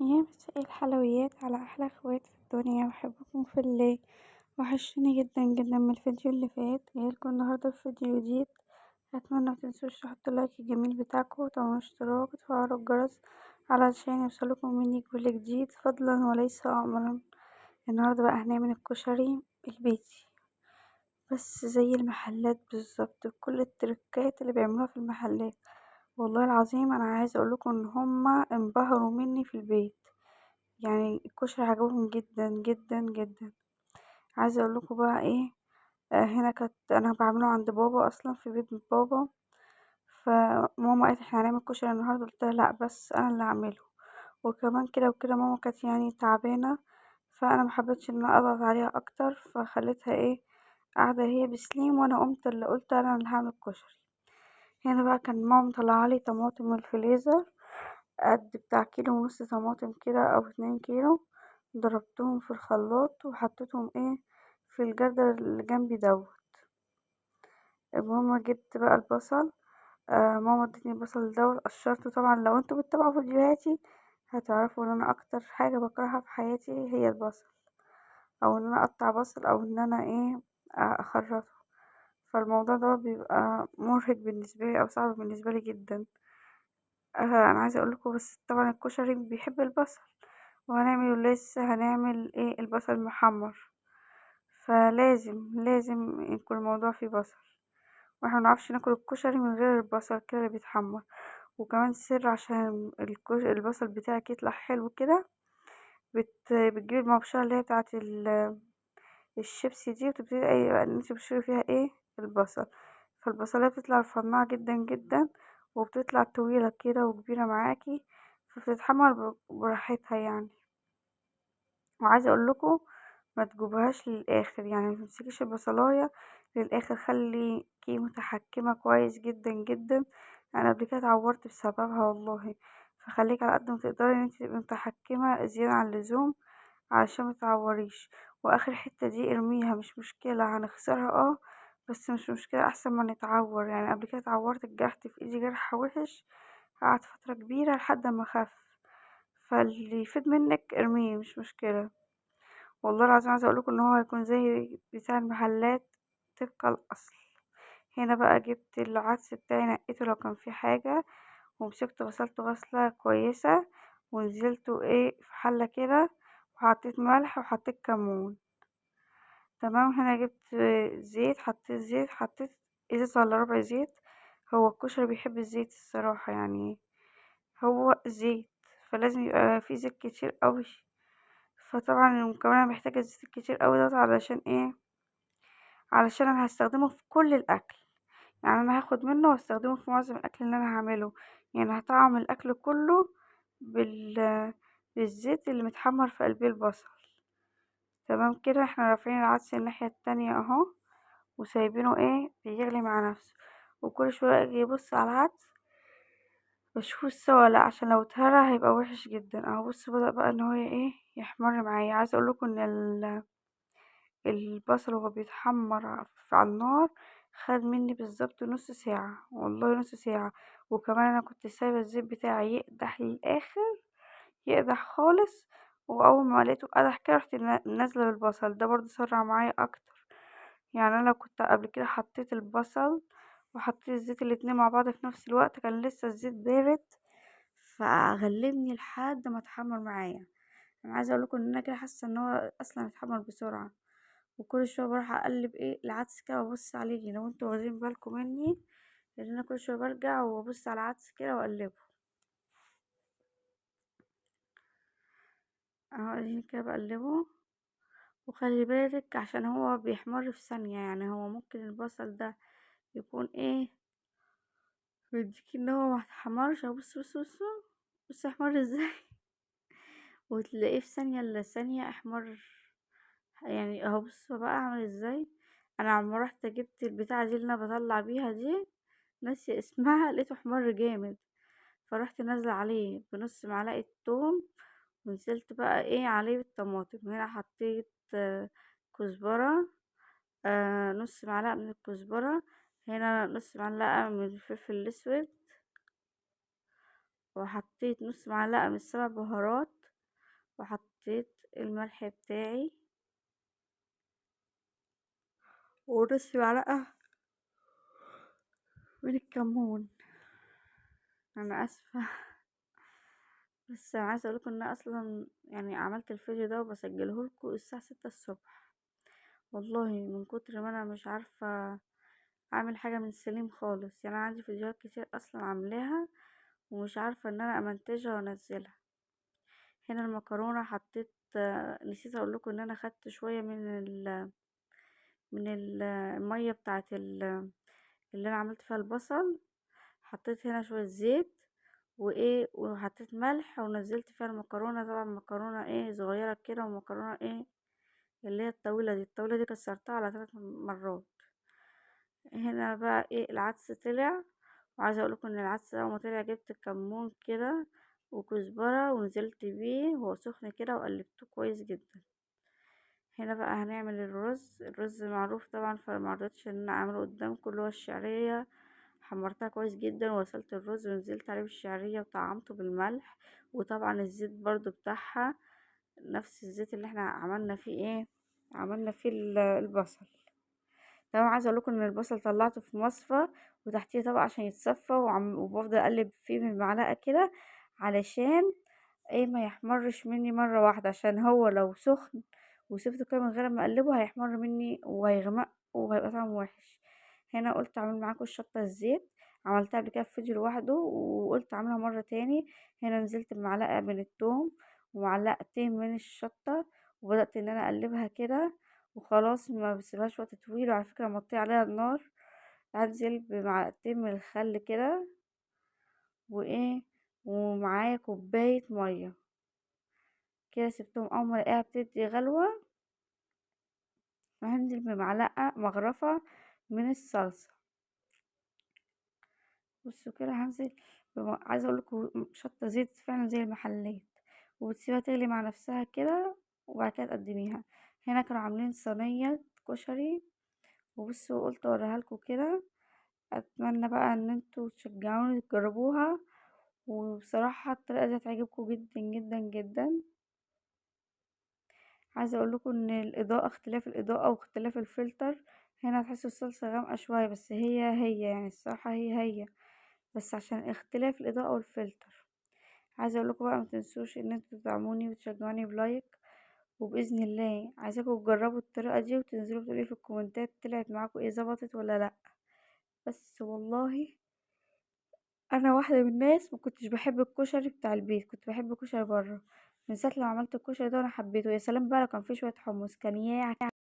يا مساء الحلويات على أحلى اخوات في الدنيا، باحبكم في الله. وحشتوني جدا جدا من الفيديو اللي فات، جايلكوا النهاردة بفيديو جديد. أتمنى متنسوش تحطوا لايك الجميل بتاعكم وتعملوا اشتراك وتفعلوا الجرس علشان يوصلكم مني كل جديد فضلا وليس أمرا. النهاردة بقى هنعمل الكشري البيتي، بس زي المحلات بالظبط بكل التركات اللي بيعملوها في المحلات. والله العظيم أنا عايزة أقولكم إن هما انبهروا مني في البيت، يعني الكشري عجبهم جدا جدا جدا. عايزة اقول لكم بقى ايه، هنا كانت انا بعمله عند بابا اصلا في بيت بابا. فماما قالت احنا هنعمل كشري النهارده، قلت لها لا بس انا اللي هعمله. وكمان كده وكده ماما كانت يعني تعبانه، فانا محبتش ان انا اضغط عليها اكتر، فخليتها ايه قاعده هي بسليم، وانا قمت اللي قلت انا اللي هعمل كشري. هنا بقى كان ماما مطلعالي طماطم من الفريزر، قد بتاع كيلو ونص طماطم كده او 2 كيلو. ضربتهم في الخلاط وحطيتهم ايه في الجردل اللي جنبي دوت. المهم جبت بقى البصل، ماما ادتني البصل دوت قشرته. طبعا لو انتوا بتتابعوا فيديوهاتي هتعرفوا ان انا اكتر حاجة بكرهها في حياتي هي البصل، او ان انا اقطع بصل، او ان انا ايه اخرطه. فالموضوع ده بيبقى مرهق بالنسبة لي او صعب بالنسبة لي جدا. انا عايزة اقولكوا بس طبعا الكشري بيحب البصل، وهنعمل لسه هنعمل ايه البصل محمر، فلازم يكون الموضوع فيه بصل. واحنا منعرفش ناكل الكشري من غير البصل كده اللي بيتحمر. وكمان سر عشان البصل بتاعك يطلع حلو كده، بتجيبي المبشرة اللي هي بتاعة الشيبسي دي، وتبتدي ايه ان انتي بتبشري فيها ايه البصل. فالبصلة بتطلع رفيعة جدا جدا، وبتطلع طويلة كده وكبيرة معاكي، فبتتحمر براحتها يعني. وعايزة اقولكوا ما تجيبوهاش للاخر، يعني ما تمسكيش البصلاية للاخر، خليكي متحكمة كويس جدا جدا. انا قبل كده اتعورت بسببها والله. فخليكي على قد ما تقدري ان انتي تبقي متحكمة زيادة عن اللزوم علشان متعوريش. واخر حتة دي ارميها مش مشكلة، هنخسرها بس مش مشكلة، احسن ما نتعور. يعني قبل كده اتعورت، اتجرحت في ايدي جرح وحش، قعدت فترة كبيرة لحد ما اخف. فاللي يفيد منك ارميه مش مشكلة. والله العظيم عايزة اقولكوا ان هو هيكون زي بتاع المحلات طبق الاصل. هنا بقى جبت العدس بتاعي، نقيته لو كان فيه حاجة، ومسكته غسلته غسلة كويسة، ونزلته ايه في حلة كده، وحطيت ملح وحطيت كمون. تمام. هنا جبت زيت، حطيت ازازة ولا ربع زيت. هو الكشري بيحب الزيت الصراحة يعني، هو زيت، فلازم يبقى فيه زيت كتير قوي. فطبعا المكونات أنا محتاجة الزيت الكتير اوي دوت، علشان ايه؟ علشان انا هستخدمه في كل الاكل. يعني انا هاخد منه واستخدمه في معظم الاكل اللي انا هعمله. يعني هطعم الاكل كله بالزيت اللي متحمر في قلبيه البصل. تمام كده. احنا رافعين العدس الناحية التانية اهو، وسايبينه ايه بيغلي مع نفسه. وكل شوية اجي ابص على العدس بشوفه استوى ولا لأ، عشان لو اتهرى هيبقى وحش جدا. اهو بص بدأ بقى ان هو ايه يحمر معايا. عايزة اقولكم ان البصل وهو بيتحمر على النار خد مني بالظبط نص ساعة، والله نص ساعة. وكمان انا كنت سايبة الزيت بتاعي يقدح للآخر، يقدح خالص. واول ما لقيته قدح كده رحت نازلة بالبصل ده، برضه سرع معايا اكتر. يعني انا لو كنت قبل كده حطيت البصل وحطيت الزيت الاتنين مع بعض في نفس الوقت، كان لسه الزيت بارد، فغلبني لحد ما اتحمر معايا. انا عايزه اقولكم ان انا كده حاسه ان هو اصلا اتحمر بسرعه. وكل شويه بروح اقلب ايه العدس كده وابص عليه، لو انتوا واخدين بالكم مني، لان انا كل شويه برجع وابص على العدس كده واقلبه. اهو اديني كده بقلبه. وخلي بالك عشان هو بيحمر في ثانيه، يعني هو ممكن البصل ده يكون ايه بيديكي ان هو متحمرش. اهو بص احمر ازاي وتلاقيه في ثانيه الا ثانيه احمر. يعني اهو بصوا بقى عامل ازاي. انا عم رحت جبت البتاعه دي اللي انا بطلع بيها دي، ناسي اسمها، لقيته احمر جامد. فرحت نازله عليه بنص معلقه توم، ونزلت بقى ايه عليه بالطماطم. هنا حطيت كزبره، نص معلقه من الكزبره. هنا نص معلقه من الفلفل الاسود، وحطيت نص معلقه من السبع بهارات. وحطيت الملح بتاعي ونص معلقة من الكمون. انا اسفة بس انا عايزة اقولكم ان انا اصلا يعني عملت الفيديو ده وبسجلهولكوا الساعة 6 الصبح، والله من كتر ما انا مش عارفة اعمل حاجة من السليم خالص. يعني انا عندي فيديوهات كتير اصلا عاملاها ومش عارفة ان انا امنتجها وانزلها. هنا المكرونة حطيت، نسيت اقول لكم ان انا خدت شوية المية بتاعت اللي انا عملت فيها البصل. حطيت هنا شوية زيت وايه وحطيت ملح ونزلت فيها المكرونة. طبعا مكرونة ايه صغيرة كده، ومكرونة ايه اللي هي الطويلة دي كسرتها على 3 مرات. هنا بقى ايه العدس طلع. وعايزة اقولكم ان العدس اول ما طلع جبت كمون كده وكزبرة ونزلت بيه وهو سخن كده وقلبته كويس جدا. هنا بقى هنعمل الرز معروف طبعا، فمرضتش ان انا اعمله قدامكم، اللي هو الشعرية. حمرتها كويس جدا وغسلت الرز ونزلت عليه بالشعرية وطعمته بالملح. وطبعا الزيت برضو بتاعها نفس الزيت اللي احنا عملنا فيه البصل. طبعا عايزه اقول لكم ان البصل طلعته في مصفى وتحتيه طبق عشان يتصفى، وبفضل اقلب فيه بالمعلقه كده علشان ايه ما يحمرش مني مره واحده، عشان هو لو سخن وسبته كده من غير ما اقلبه هيحمر مني وهيغمق وهيبقى طعمه وحش. هنا قلت اعمل معاكم الشطه الزيت، عملتها قبل كده في فيديو لوحده وقلت اعملها مره تاني. هنا نزلت بمعلقه من الثوم ومعلقتين من الشطه وبدات ان انا اقلبها كده وخلاص، ما بسيبهاش وقت طويل. وعلى فكره موطيه عليها النار. هنزل بمعلقتين من الخل كده وايه ومعايا كوبايه ميه كده، سبتهم اول ما الاقيها بتدي غلوة. وهنزل بمعلقة مغرفة من الصلصة. بصوا كده هنزل عايزة اقولكوا شطة زيت فعلا زي المحلات، وبتسيبها تغلي مع نفسها كده وبعد كده تقدميها. هنا كانوا عاملين صينية كشري، وبصوا قلت اوريها لكم كده. اتمنى بقى ان انتوا تشجعوني تجربوها، وبصراحة الطريقة دي هتعجبكم جدا جدا جدا. عايزه اقول لكم ان اختلاف الاضاءه واختلاف الفلتر، هنا هتحسوا الصلصه غامقه شويه بس هي يعني الصراحه هي بس عشان اختلاف الاضاءه والفلتر. عايزه اقول لكم بقى ما تنسوش ان انتوا تدعموني وتشجعوني بلايك، وباذن الله عايزاكم تجربوا الطريقه دي وتنزلوا تقولي في الكومنتات طلعت معاكم ايه، ظبطت ولا لا. بس والله انا واحده من الناس ما كنتش بحب الكشري بتاع البيت، كنت بحب الكشري بره. من ساعه لما عملت الكشري ده انا حبيته. يا سلام بقى لو كان فيه شويه حمص كان ياه